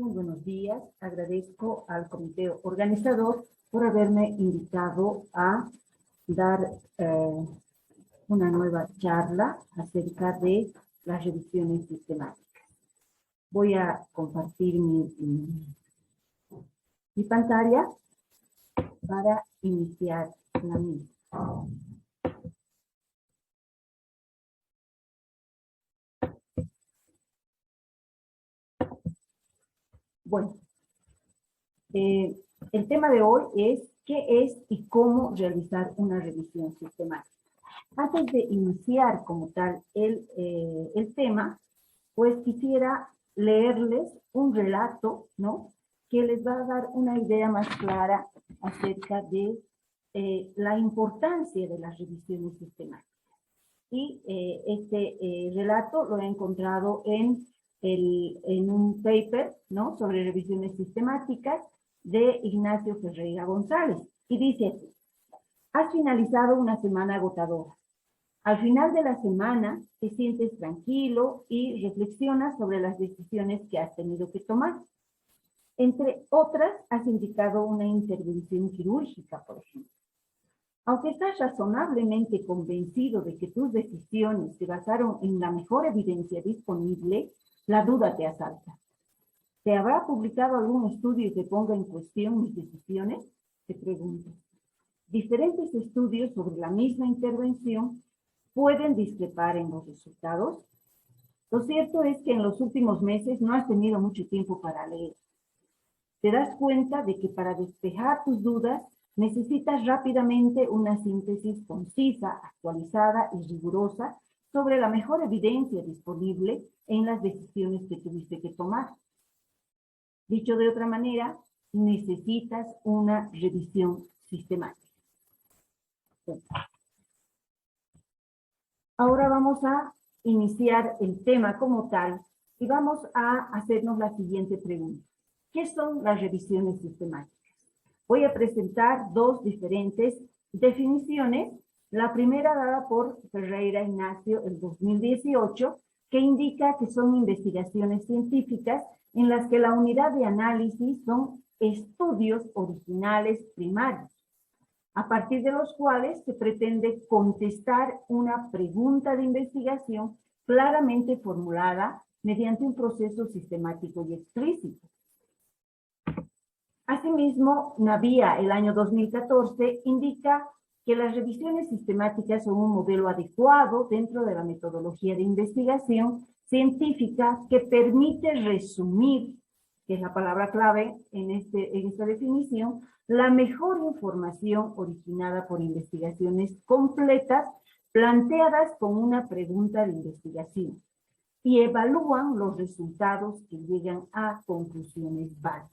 Muy buenos días. Agradezco al comité organizador por haberme invitado a dar una nueva charla acerca de las revisiones sistemáticas. Voy a compartir mi pantalla para iniciar la misma. Bueno, el tema de hoy es qué es y cómo realizar una revisión sistemática. Antes de iniciar como tal el tema, pues quisiera leerles un relato, ¿no?, que les va a dar una idea más clara acerca de la importancia de las revisiones sistemáticas. Y este relato lo he encontrado en un paper, ¿no?, sobre revisiones sistemáticas de Ignacio Ferreira González. Y dice así: has finalizado una semana agotadora. Al final de la semana te sientes tranquilo y reflexionas sobre las decisiones que has tenido que tomar. Entre otras, has indicado una intervención quirúrgica, por ejemplo. Aunque estás razonablemente convencido de que tus decisiones se basaron en la mejor evidencia disponible, la duda te asalta. ¿Te habrá publicado algún estudio que ponga en cuestión mis decisiones?, te preguntas. Diferentes estudios sobre la misma intervención pueden discrepar en los resultados. Lo cierto es que en los últimos meses no has tenido mucho tiempo para leer. Te das cuenta de que para despejar tus dudas necesitas rápidamente una síntesis concisa, actualizada y rigurosa sobre la mejor evidencia disponible en las decisiones que tuviste que tomar. Dicho de otra manera, necesitas una revisión sistemática. Ahora vamos a iniciar el tema como tal y vamos a hacernos la siguiente pregunta. ¿Qué son las revisiones sistemáticas? Voy a presentar dos diferentes definiciones. La primera dada por Ferreira Ignacio en 2018, que indica que son investigaciones científicas en las que la unidad de análisis son estudios originales primarios, a partir de los cuales se pretende contestar una pregunta de investigación claramente formulada mediante un proceso sistemático y explícito. Asimismo, Navia, el año 2014, indica que las revisiones sistemáticas son un modelo adecuado dentro de la metodología de investigación científica que permite resumir, que es la palabra clave en esta definición, la mejor información originada por investigaciones completas planteadas con una pregunta de investigación y evalúan los resultados que llegan a conclusiones válidas.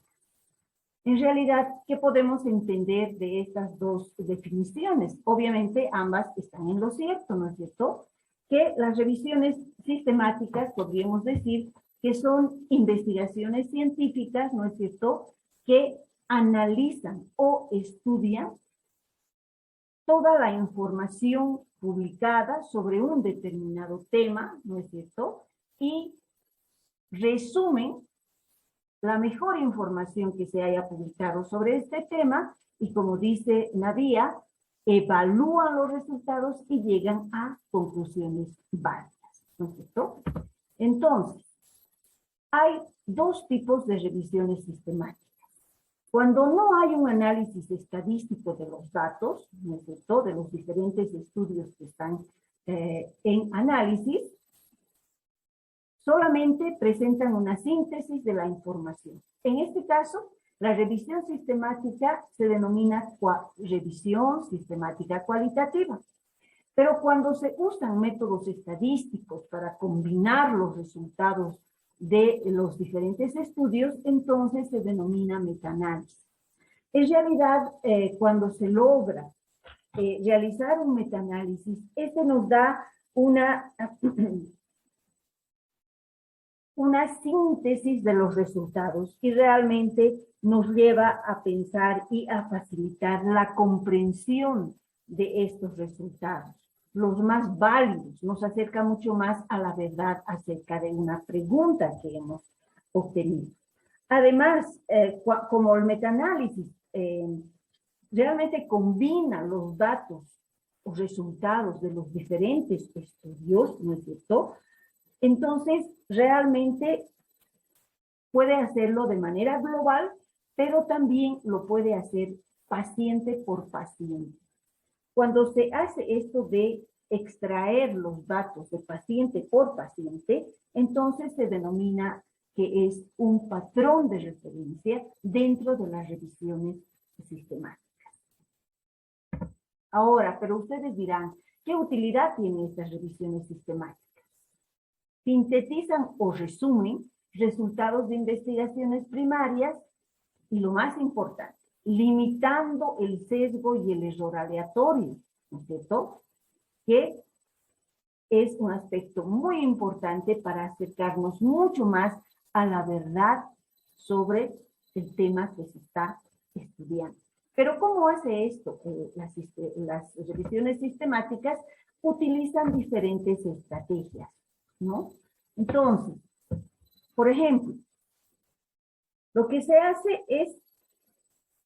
En realidad, ¿qué podemos entender de estas dos definiciones? Obviamente, ambas están en lo cierto, ¿no es cierto? Que las revisiones sistemáticas, podríamos decir, que son investigaciones científicas, ¿no es cierto?, que analizan o estudian toda la información publicada sobre un determinado tema, ¿no es cierto?, y resumen la mejor información que se haya publicado sobre este tema y, como dice Navia, evalúan los resultados y llegan a conclusiones válidas, ¿no es cierto? Entonces, hay dos tipos de revisiones sistemáticas. Cuando no hay un análisis estadístico de los datos, ¿no es cierto?, de los diferentes estudios que están en análisis, solamente presentan una síntesis de la información. En este caso, la revisión sistemática se denomina revisión sistemática cualitativa. Pero cuando se usan métodos estadísticos para combinar los resultados de los diferentes estudios, entonces se denomina metaanálisis. En realidad, cuando se logra realizar un metaanálisis, este nos da una síntesis de los resultados y realmente nos lleva a pensar y a facilitar la comprensión de estos resultados, los más válidos, nos acerca mucho más a la verdad acerca de una pregunta que hemos obtenido. Además, como el metaanálisis realmente combina los datos o resultados de los diferentes estudios, ¿no es cierto? Entonces, realmente puede hacerlo de manera global, pero también lo puede hacer paciente por paciente. Cuando se hace esto de extraer los datos de paciente por paciente, entonces se denomina que es un patrón de referencia dentro de las revisiones sistemáticas. Ahora, pero ustedes dirán, ¿qué utilidad tienen estas revisiones sistemáticas? Sintetizan o resumen resultados de investigaciones primarias y lo más importante, limitando el sesgo y el error aleatorio, ¿no es cierto? Que es un aspecto muy importante para acercarnos mucho más a la verdad sobre el tema que se está estudiando. Pero ¿cómo hace esto? Las revisiones sistemáticas utilizan diferentes estrategias, ¿no? Entonces, por ejemplo, lo que se hace es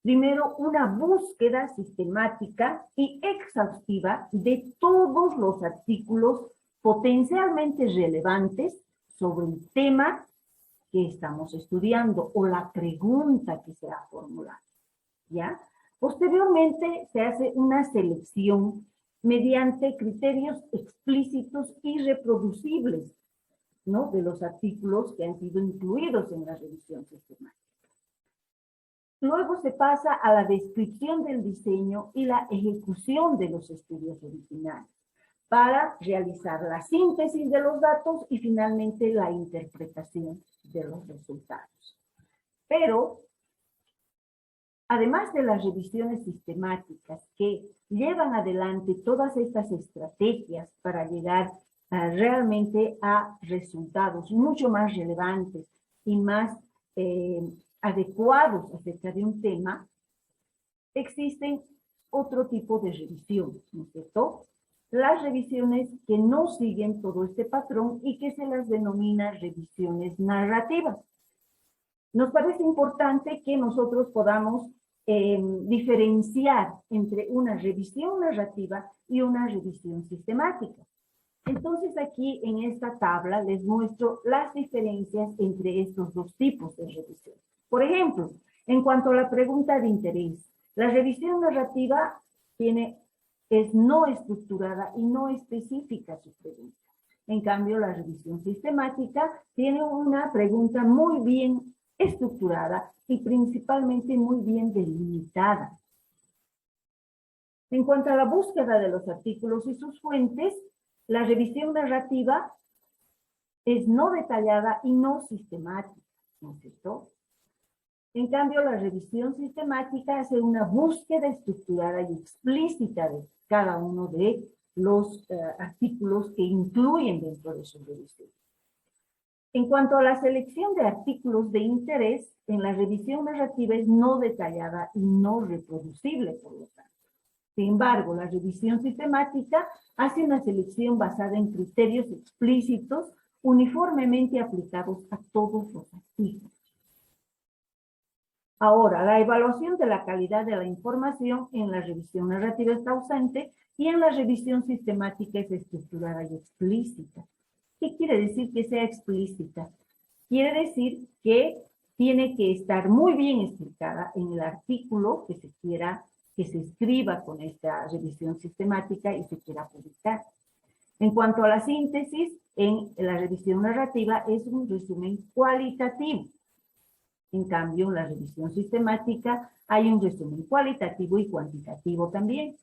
primero una búsqueda sistemática y exhaustiva de todos los artículos potencialmente relevantes sobre el tema que estamos estudiando o la pregunta que se ha formulado, ¿ya? Posteriormente se hace una selección mediante criterios explícitos y reproducibles, ¿no?, de los artículos que han sido incluidos en la revisión sistemática. Luego se pasa a la descripción del diseño y la ejecución de los estudios originales para realizar la síntesis de los datos y finalmente la interpretación de los resultados. Pero, además de las revisiones sistemáticas que llevan adelante todas estas estrategias para llegar realmente a resultados mucho más relevantes y más adecuados acerca de un tema, existen otro tipo de revisión, ¿no es cierto? Las revisiones que no siguen todo este patrón y que se las denomina revisiones narrativas. Nos parece importante que nosotros podamos diferenciar entre una revisión narrativa y una revisión sistemática. Entonces aquí en esta tabla les muestro las diferencias entre estos dos tipos de revisión. Por ejemplo, en cuanto a la pregunta de interés, la revisión narrativa es no estructurada y no específica su pregunta. En cambio, la revisión sistemática tiene una pregunta muy bien estructurada y principalmente muy bien delimitada. En cuanto a la búsqueda de los artículos y sus fuentes, la revisión narrativa es no detallada y no sistemática, ¿no es cierto? En cambio, la revisión sistemática hace una búsqueda estructurada y explícita de cada uno de los artículos que incluyen dentro de su revisión. En cuanto a la selección de artículos de interés, en la revisión narrativa es no detallada y no reproducible, por lo tanto. Sin embargo, la revisión sistemática hace una selección basada en criterios explícitos uniformemente aplicados a todos los artículos. Ahora, la evaluación de la calidad de la información en la revisión narrativa está ausente y en la revisión sistemática es estructurada y explícita. ¿Qué quiere decir que sea explícita? Quiere decir que tiene que estar muy bien explicada en el artículo que se quiera que se escriba con esta revisión sistemática y se quiera publicar. En cuanto a la síntesis, en la revisión narrativa es un resumen cualitativo. En cambio, en la revisión sistemática hay un resumen cualitativo y cuantitativo también.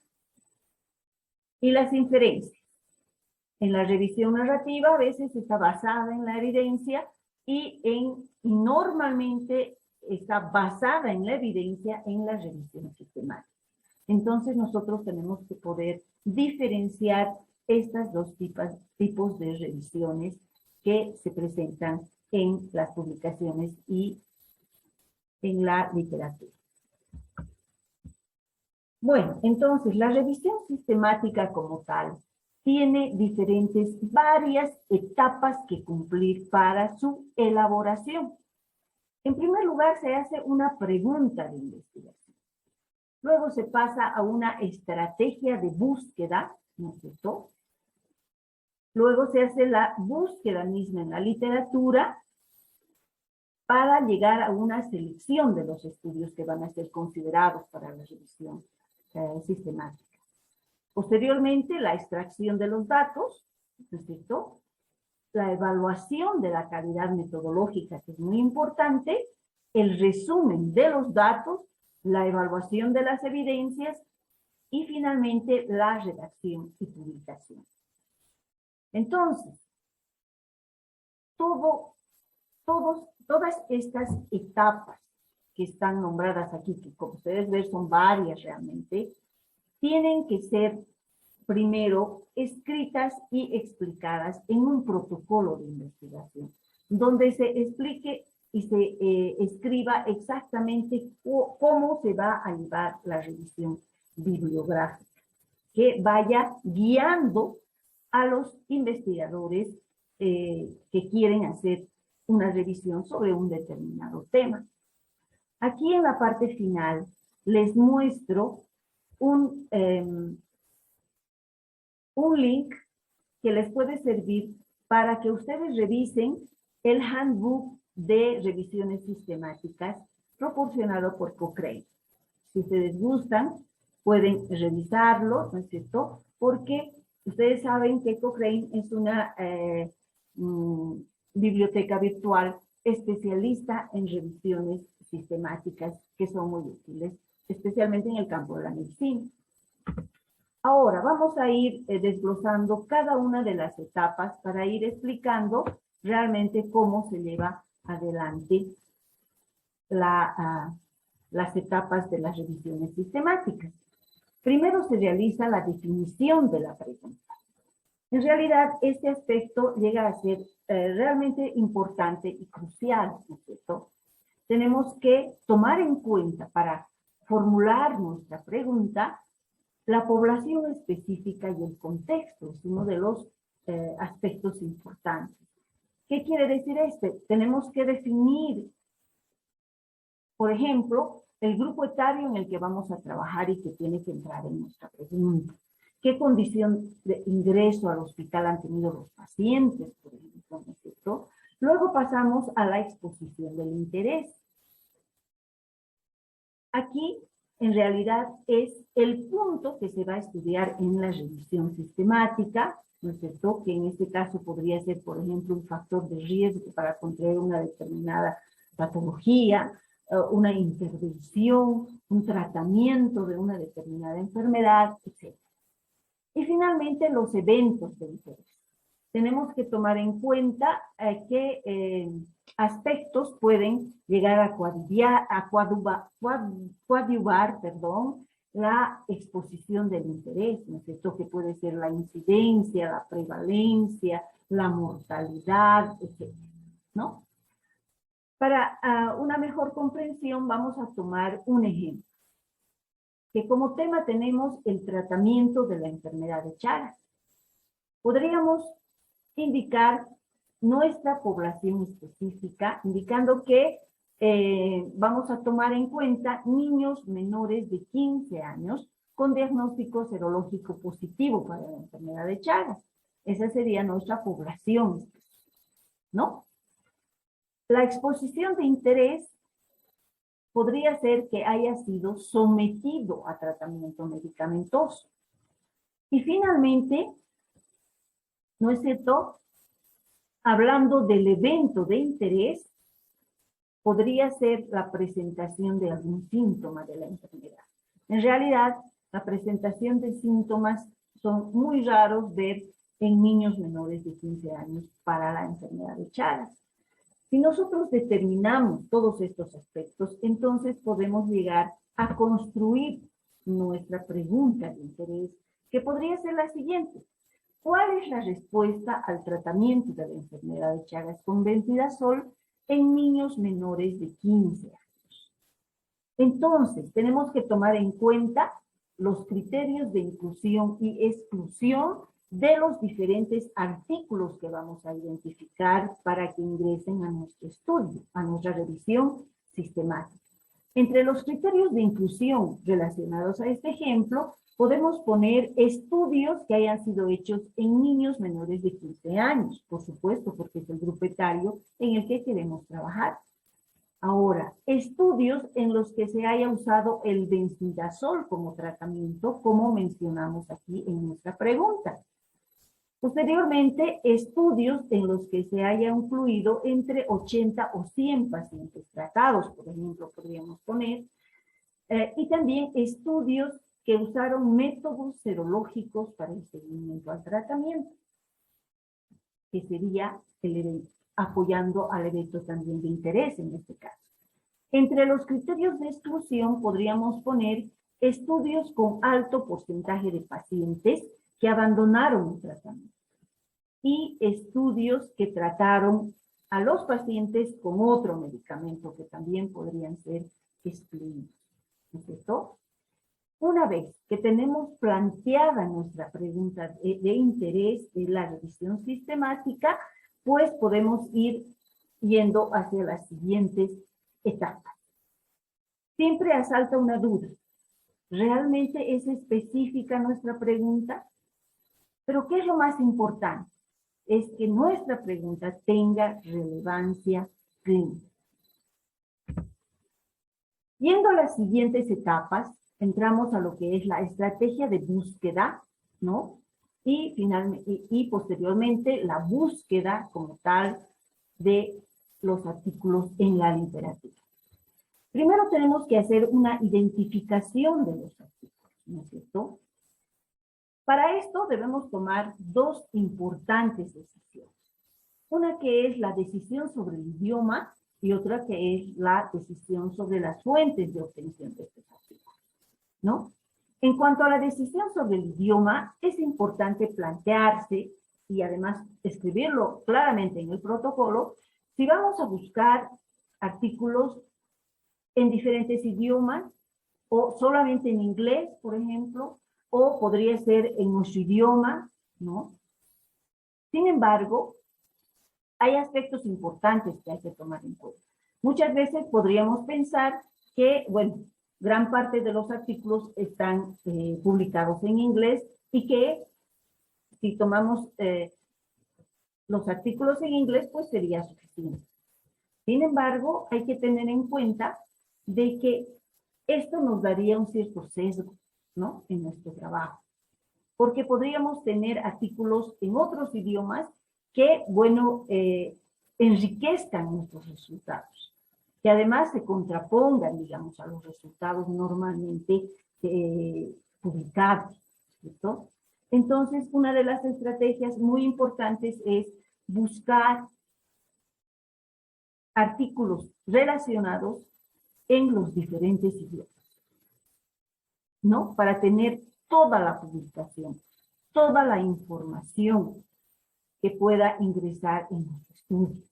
Y las inferencias. En la revisión narrativa a veces está basada en la evidencia y normalmente está basada en la evidencia en la revisión sistemática. Entonces nosotros tenemos que poder diferenciar estas dos tipos de revisiones que se presentan en las publicaciones y en la literatura. Bueno, entonces la revisión sistemática como tal tiene varias etapas que cumplir para su elaboración. En primer lugar, se hace una pregunta de investigación. Luego se pasa a una estrategia de búsqueda, ¿no es cierto? Luego se hace la búsqueda misma en la literatura para llegar a una selección de los estudios que van a ser considerados para la revisión sistemática. Posteriormente, la extracción de los datos, ¿no es cierto? La evaluación de la calidad metodológica, que es muy importante, el resumen de los datos, la evaluación de las evidencias y finalmente la redacción y publicación. Entonces, todas estas etapas que están nombradas aquí, que como ustedes ven son varias realmente, tienen que ser primero escritas y explicadas en un protocolo de investigación, donde se explique y se escriba exactamente cómo se va a llevar la revisión bibliográfica, que vaya guiando a los investigadores que quieren hacer una revisión sobre un determinado tema. Aquí en la parte final les muestro un link que les puede servir para que ustedes revisen el handbook de revisiones sistemáticas proporcionado por Cochrane. Si ustedes gustan, pueden revisarlo, ¿no es cierto? Porque ustedes saben que Cochrane es una biblioteca virtual especialista en revisiones sistemáticas que son muy útiles, especialmente en el campo de la medicina. Ahora vamos a ir desglosando cada una de las etapas para ir explicando realmente cómo se lleva adelante las etapas de las revisiones sistemáticas. Primero se realiza la definición de la pregunta. En realidad, este aspecto llega a ser realmente importante y crucial, ¿no es cierto? Tenemos que tomar en cuenta para formular nuestra pregunta la población específica y el contexto, es uno de los aspectos importantes. ¿Qué quiere decir esto? Tenemos que definir, por ejemplo, el grupo etario en el que vamos a trabajar y que tiene que entrar en nuestra pregunta. ¿Qué condición de ingreso al hospital han tenido los pacientes, por ejemplo, ¿no es cierto? Luego pasamos a la exposición del interés. Aquí, en realidad, es el punto que se va a estudiar en la revisión sistemática, ¿no es cierto? Que en este caso podría ser, por ejemplo, un factor de riesgo para contraer una determinada patología, una intervención, un tratamiento de una determinada enfermedad, etc. Y finalmente, los eventos de interés. Tenemos que tomar en cuenta qué aspectos pueden llegar a coadyuvar, la exposición del interés, ¿no es cierto? Que puede ser la incidencia, la prevalencia, la mortalidad, etc., ¿no? Para una mejor comprensión vamos a tomar un ejemplo, que como tema tenemos el tratamiento de la enfermedad de Chagas. Podríamos indicar nuestra población específica, indicando que vamos a tomar en cuenta niños menores de 15 años con diagnóstico serológico positivo para la enfermedad de Chagas. Esa sería nuestra población específica, ¿no? La exposición de interés podría ser que haya sido sometido a tratamiento medicamentoso. Y finalmente, ¿no es cierto? Hablando del evento de interés, podría ser la presentación de algún síntoma de la enfermedad. En realidad, la presentación de síntomas son muy raros ver en niños menores de 15 años para la enfermedad de Chagas. Si nosotros determinamos todos estos aspectos, entonces podemos llegar a construir nuestra pregunta de interés, que podría ser la siguiente. ¿Cuál es la respuesta al tratamiento de la enfermedad de Chagas con benzidazol en niños menores de 15 años? Entonces, tenemos que tomar en cuenta los criterios de inclusión y exclusión de los diferentes artículos que vamos a identificar para que ingresen a nuestro estudio, a nuestra revisión sistemática. Entre los criterios de inclusión relacionados a este ejemplo, podemos poner estudios que hayan sido hechos en niños menores de 15 años, por supuesto, porque es el grupo etario en el que queremos trabajar. Ahora, estudios en los que se haya usado el benzimidazol como tratamiento, como mencionamos aquí en nuestra pregunta. Posteriormente, estudios en los que se haya incluido entre 80 o 100 pacientes tratados, por ejemplo, podríamos poner, y también estudios que usaron métodos serológicos para el seguimiento al tratamiento, que sería apoyando al evento también de interés en este caso. Entre los criterios de exclusión podríamos poner estudios con alto porcentaje de pacientes que abandonaron el tratamiento y estudios que trataron a los pacientes con otro medicamento que también podrían ser excluidos. ¿No es cierto? Una vez que tenemos planteada nuestra pregunta de interés de la revisión sistemática, pues podemos ir yendo hacia las siguientes etapas. Siempre asalta una duda. ¿Realmente es específica nuestra pregunta? Pero ¿qué es lo más importante? Es que nuestra pregunta tenga relevancia clínica. Yendo a las siguientes etapas, entramos a lo que es la estrategia de búsqueda, ¿no? Y posteriormente la búsqueda como tal de los artículos en la literatura. Primero tenemos que hacer una identificación de los artículos, ¿no es cierto? Para esto debemos tomar dos importantes decisiones. Una que es la decisión sobre el idioma y otra que es la decisión sobre las fuentes de obtención de estos artículos, ¿no? En cuanto a la decisión sobre el idioma, es importante plantearse y además escribirlo claramente en el protocolo, si vamos a buscar artículos en diferentes idiomas o solamente en inglés, por ejemplo, o podría ser en nuestro idioma, ¿no? Sin embargo, hay aspectos importantes que hay que tomar en cuenta. Muchas veces podríamos pensar que, bueno, gran parte de los artículos están publicados en inglés y que si tomamos los artículos en inglés, pues sería suficiente. Sin embargo, hay que tener en cuenta de que esto nos daría un cierto sesgo, ¿no? En nuestro trabajo. Porque podríamos tener artículos en otros idiomas que, bueno, enriquezcan nuestros resultados, que además se contrapongan, digamos, a los resultados normalmente publicados, ¿cierto? Entonces, una de las estrategias muy importantes es buscar artículos relacionados en los diferentes idiomas, ¿no? Para tener toda la publicación, toda la información que pueda ingresar en nuestro estudio.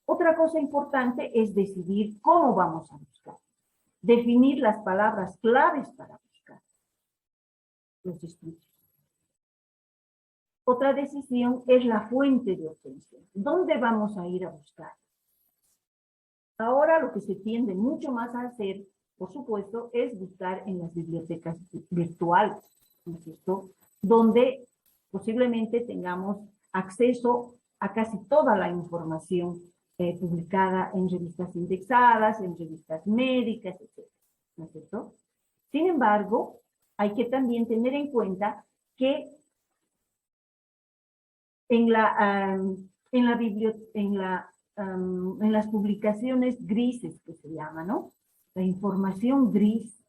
Otra cosa importante es decidir cómo vamos a buscar. Definir las palabras claves para buscar los estudios. Otra decisión es la fuente de obtención. ¿Dónde vamos a ir a buscar? Ahora lo que se tiende mucho más a hacer, por supuesto, es buscar en las bibliotecas virtuales, ¿no es cierto? Donde posiblemente tengamos acceso a casi toda la información publicada en revistas indexadas, en revistas médicas, etc. ¿No es cierto? Sin embargo, hay que también tener en cuenta que en las publicaciones grises que se llama, ¿no? La información gris,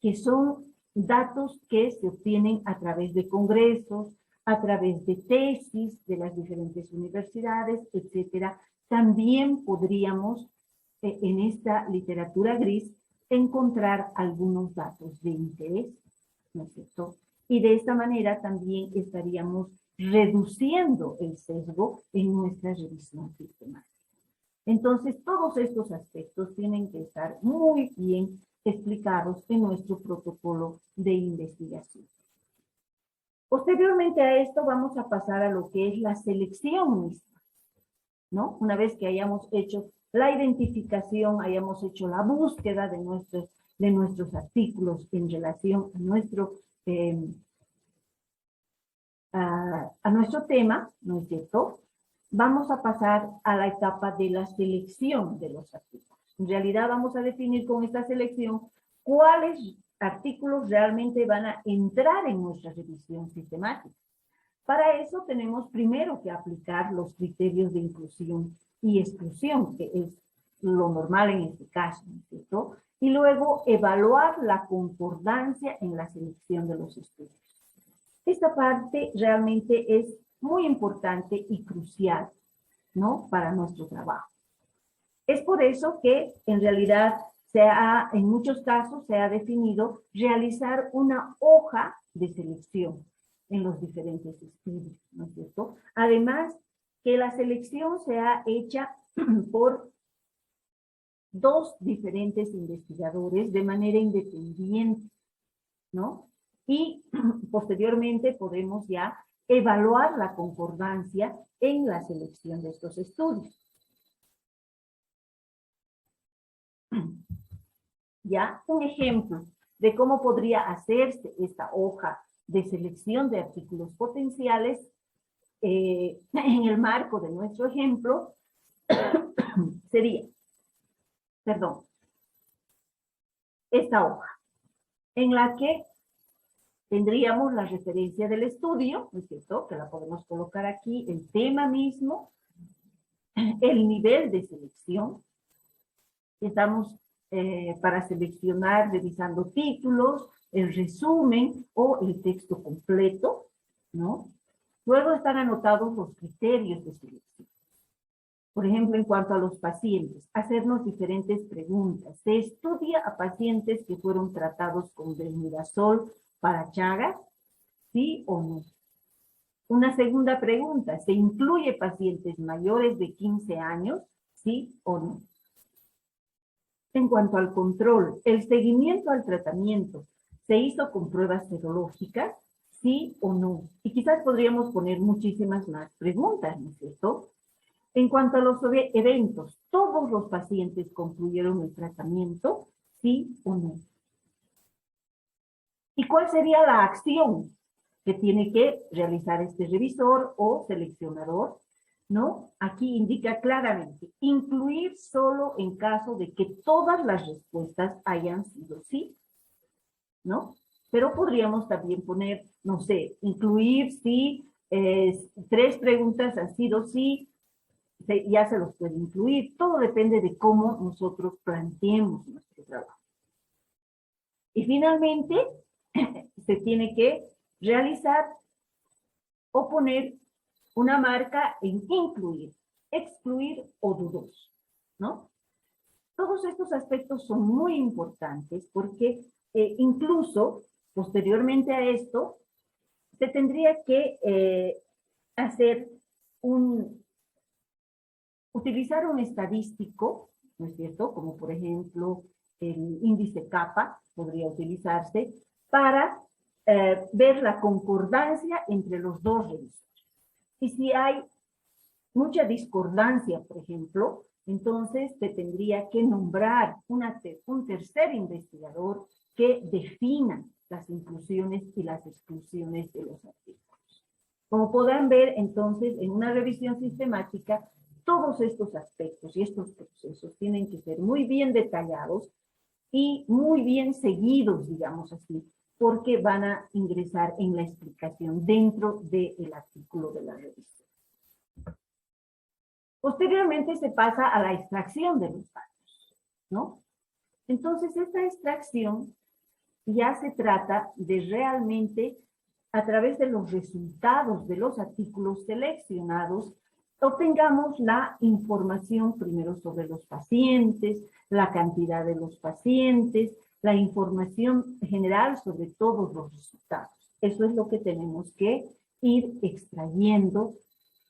que son datos que se obtienen a través de congresos, a través de tesis de las diferentes universidades, etcétera. También podríamos, en esta literatura gris, encontrar algunos datos de interés, ¿no es cierto? Y de esta manera también estaríamos reduciendo el sesgo en nuestra revisión sistemática. Entonces, todos estos aspectos tienen que estar muy bien explicados en nuestro protocolo de investigación. Posteriormente a esto vamos a pasar a lo que es la selección misma, ¿no? Una vez que hayamos hecho la identificación, hayamos hecho la búsqueda de nuestros artículos en relación a nuestro tema, ¿no es cierto? Vamos a pasar a la etapa de la selección de los artículos. En realidad vamos a definir con esta selección cuáles artículos realmente van a entrar en nuestra revisión sistemática. Para eso tenemos primero que aplicar los criterios de inclusión y exclusión, que es lo normal en este caso, ¿no es cierto? Y luego evaluar la concordancia en la selección de los estudios. Esta parte realmente es muy importante y crucial, ¿no? Para nuestro trabajo. Es por eso que en realidad en muchos casos se ha definido realizar una hoja de selección en los diferentes estudios, ¿no es cierto? Además, que la selección sea hecha por dos diferentes investigadores de manera independiente, ¿no? Y posteriormente podemos ya evaluar la concordancia en la selección de estos estudios. Ya, un ejemplo de cómo podría hacerse esta hoja de selección de artículos potenciales en el marco de nuestro ejemplo sería, esta hoja, en la que tendríamos la referencia del estudio, ¿no es cierto? Que la podemos colocar aquí, el tema mismo, el nivel de selección. Estamos para seleccionar revisando títulos, el resumen o el texto completo, ¿no? Luego están anotados los criterios de selección. Por ejemplo, en cuanto a los pacientes, hacernos diferentes preguntas. ¿Se estudia a pacientes que fueron tratados con dexamethasona para Chagas? ¿Sí o no? Una segunda pregunta, ¿se incluye pacientes mayores de 15 años? ¿Sí o no? En cuanto al control, ¿el seguimiento al tratamiento se hizo con pruebas serológicas? ¿Sí o no? Y quizás podríamos poner muchísimas más preguntas, ¿no es cierto? En cuanto a los eventos, ¿todos los pacientes concluyeron el tratamiento? ¿Sí o no? ¿Y cuál sería la acción que tiene que realizar este revisor o seleccionador? ¿No? Aquí indica claramente, incluir solo en caso de que todas las respuestas hayan sido sí, ¿no? Pero podríamos también poner, no sé, incluir si 3 preguntas han sido sí, ya se los puede incluir. Todo depende de cómo nosotros planteemos nuestro trabajo. Y finalmente, se tiene que realizar o poner una marca en incluir, excluir o dudoso, ¿no? Todos estos aspectos son muy importantes porque incluso posteriormente a esto se tendría que utilizar un estadístico, ¿no es cierto? Como por ejemplo el índice kappa podría utilizarse para ver la concordancia entre los dos revisores. Y si hay mucha discordancia, por ejemplo, entonces se tendría que nombrar un tercer investigador que defina las inclusiones y las exclusiones de los artículos. Como podrán ver, entonces, en una revisión sistemática, todos estos aspectos y estos procesos tienen que ser muy bien detallados y muy bien seguidos, digamos así, porque van a ingresar en la explicación dentro del artículo de la revisión. Posteriormente se pasa a la extracción de los datos, ¿no? Entonces, esta extracción ya se trata de realmente, a través de los resultados de los artículos seleccionados, obtengamos la información primero sobre los pacientes, la cantidad de los pacientes, la información general sobre todos los resultados. Eso es lo que tenemos que ir extrayendo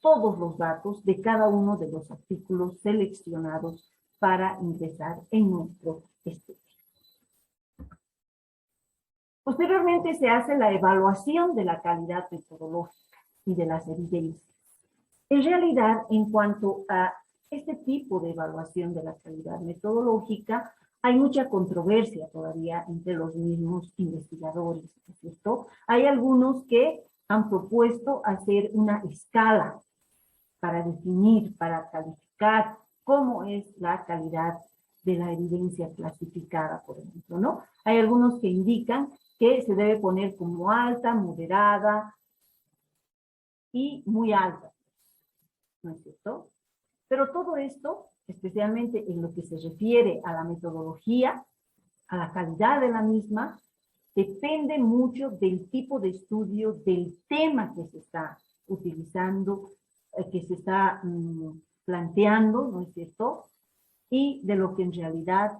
todos los datos de cada uno de los artículos seleccionados para ingresar en nuestro estudio. Posteriormente se hace la evaluación de la calidad metodológica y de las evidencias. En realidad, en cuanto a este tipo de evaluación de la calidad metodológica, hay mucha controversia todavía entre los mismos investigadores, ¿no es cierto? Hay algunos que han propuesto hacer una escala para definir, para calificar cómo es la calidad de la evidencia clasificada, por ejemplo, ¿no? Hay algunos que indican que se debe poner como alta, moderada y muy alta, ¿no es cierto? Pero todo esto, especialmente en lo que se refiere a la metodología, a la calidad de la misma, depende mucho del tipo de estudio, del tema que se está utilizando, que se está planteando, ¿no es cierto? Y de lo que en realidad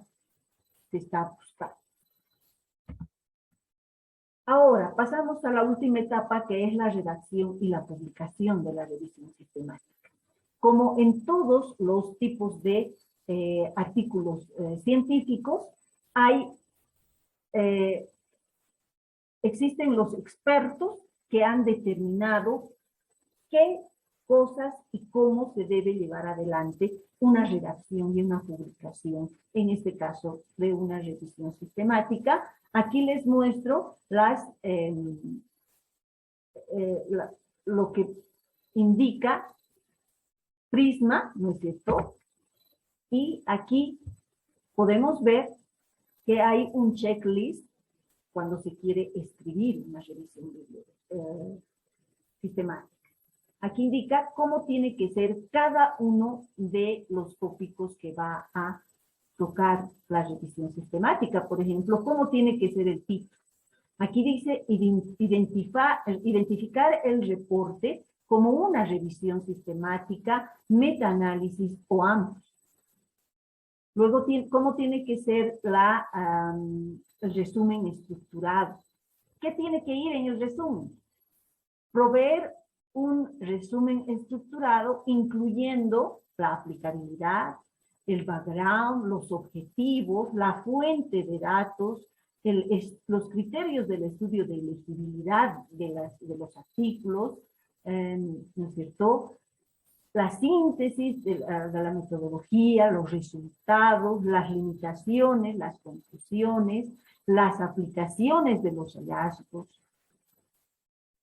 se está buscando. Ahora, pasamos a la última etapa, que es la redacción y la publicación de la revisión sistemática. Como en todos los tipos de artículos científicos, existen los expertos que han determinado qué cosas y cómo se debe llevar adelante una redacción y una publicación, en este caso de una revisión sistemática. Aquí les muestro lo que indica Prisma, ¿no es cierto? Y aquí podemos ver que hay un checklist cuando se quiere escribir una revisión sistemática. Aquí indica cómo tiene que ser cada uno de los tópicos que va a tocar la revisión sistemática. Por ejemplo, cómo tiene que ser el título. Aquí dice identificar el reporte como una revisión sistemática, metaanálisis o ambos. Luego, cómo tiene que ser el resumen estructurado. ¿Qué tiene que ir en el resumen? Proveer un resumen estructurado incluyendo la aplicabilidad, el background, los objetivos, la fuente de datos, los criterios del estudio de elegibilidad de los artículos, ¿no es cierto? La síntesis de la metodología, los resultados, las limitaciones, las conclusiones, las aplicaciones de los hallazgos.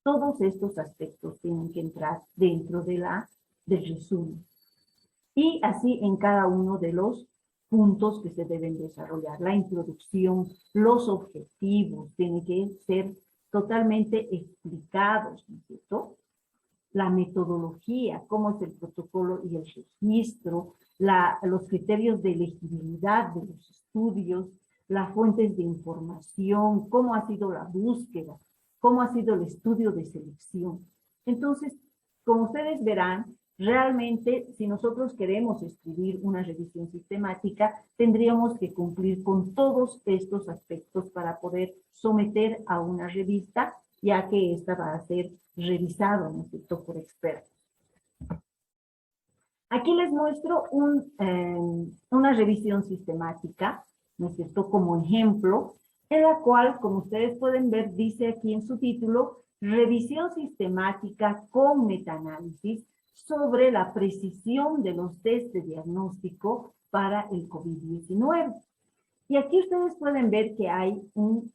Todos estos aspectos tienen que entrar dentro del resumen. Y así en cada uno de los puntos que se deben desarrollar. La introducción, los objetivos, tienen que ser totalmente explicados, ¿no es cierto? La metodología, cómo es el protocolo y el registro, los criterios de elegibilidad de los estudios, las fuentes de información, cómo ha sido la búsqueda, cómo ha sido el estudio de selección. Entonces, como ustedes verán, realmente, si nosotros queremos escribir una revisión sistemática, tendríamos que cumplir con todos estos aspectos para poder someter a una revista, ya que esta va a ser revisada, ¿no es cierto?, por expertos. Aquí les muestro una revisión sistemática, ¿no es cierto?, como ejemplo, en la cual, como ustedes pueden ver, dice aquí en su título, revisión sistemática con metaanálisis sobre la precisión de los test de diagnóstico para el COVID-19. Y aquí ustedes pueden ver que hay un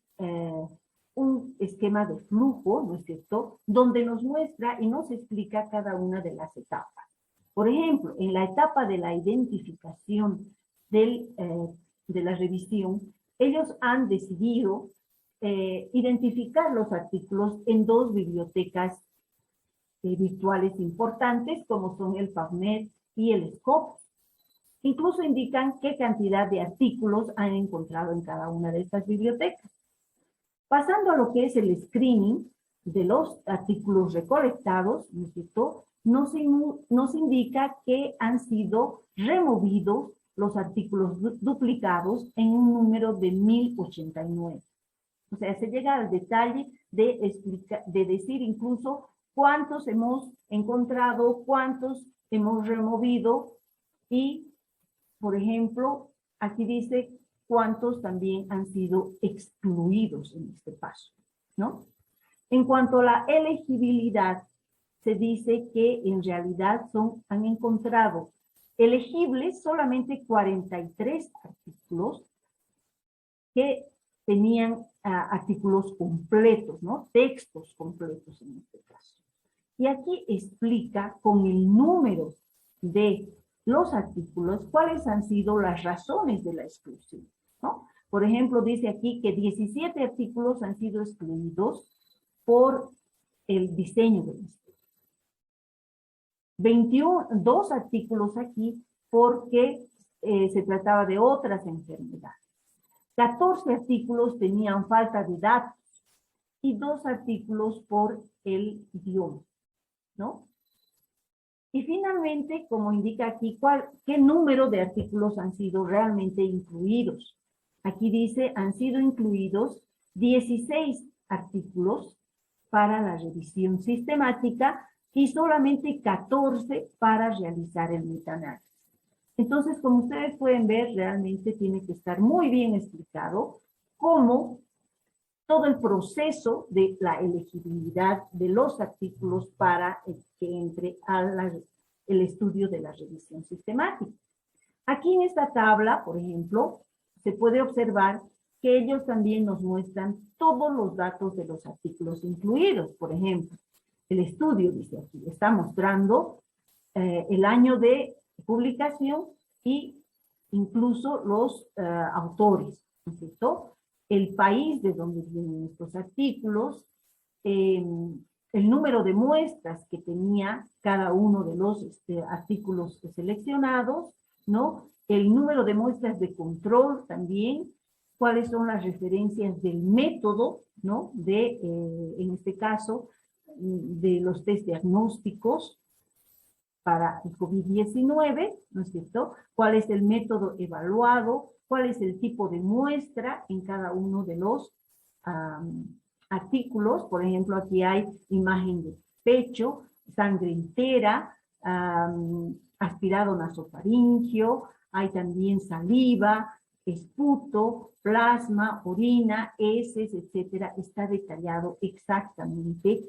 esquema de flujo, ¿no es cierto?, donde nos muestra y nos explica cada una de las etapas. Por ejemplo, en la etapa de la identificación de la revisión, ellos han decidido identificar los artículos en dos bibliotecas virtuales importantes, como son el PubMed y el Scopus. Incluso indican qué cantidad de artículos han encontrado en cada una de estas bibliotecas. Pasando a lo que es el screening de los artículos recolectados, ¿no es cierto?, nos indica que han sido removidos los artículos duplicados en un número de 1089. O sea, se llega al detalle de decir incluso cuántos hemos encontrado, cuántos hemos removido y, por ejemplo, aquí dice cuántos también han sido excluidos en este paso, ¿no? En cuanto a la elegibilidad, se dice que en realidad han encontrado elegibles solamente 43 artículos que tenían artículos completos, ¿no? Textos completos en este caso. Y aquí explica con el número de los artículos cuáles han sido las razones de la exclusión, ¿no? Por ejemplo, dice aquí que 17 artículos han sido excluidos por el diseño del estudio. 22 artículos aquí porque se trataba de otras enfermedades. 14 artículos tenían falta de datos y 2 artículos por el idioma, ¿no? Y finalmente, como indica aquí, ¿qué número de artículos han sido realmente incluidos? Aquí dice, han sido incluidos 16 artículos para la revisión sistemática y solamente 14 para realizar el metaanálisis. Entonces, como ustedes pueden ver, realmente tiene que estar muy bien explicado cómo todo el proceso de la elegibilidad de los artículos para que entre al estudio de la revisión sistemática. Aquí en esta tabla, por ejemplo, se puede observar que ellos también nos muestran todos los datos de los artículos incluidos. Por ejemplo, el estudio, dice aquí, está mostrando el año de publicación y incluso los autores, ¿no es cierto? El país de donde vienen estos artículos, el número de muestras que tenía cada uno de los artículos seleccionados, ¿no? El número de muestras de control también, cuáles son las referencias del método, ¿no? En este caso, de los test diagnósticos para el COVID-19, ¿no es cierto? ¿Cuál es el método evaluado? ¿Cuál es el tipo de muestra en cada uno de los artículos? Por ejemplo, aquí hay imagen de pecho, sangre entera, aspirado nasofaringio, hay también saliva, esputo, plasma, orina, heces, etcétera. Está detallado exactamente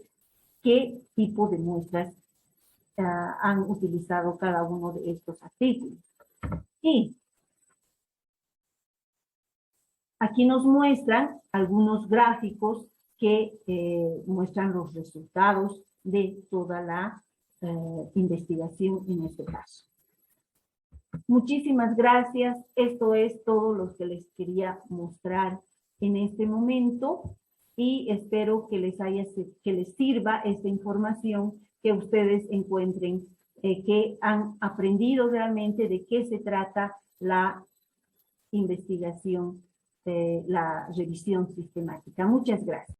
qué tipo de muestras han utilizado cada uno de estos artículos. Y aquí nos muestran algunos gráficos que muestran los resultados de toda la investigación en este caso. Muchísimas gracias. Esto es todo lo que les quería mostrar en este momento y espero que les sirva esta información, que ustedes encuentren que han aprendido realmente de qué se trata la investigación, la revisión sistemática. Muchas gracias.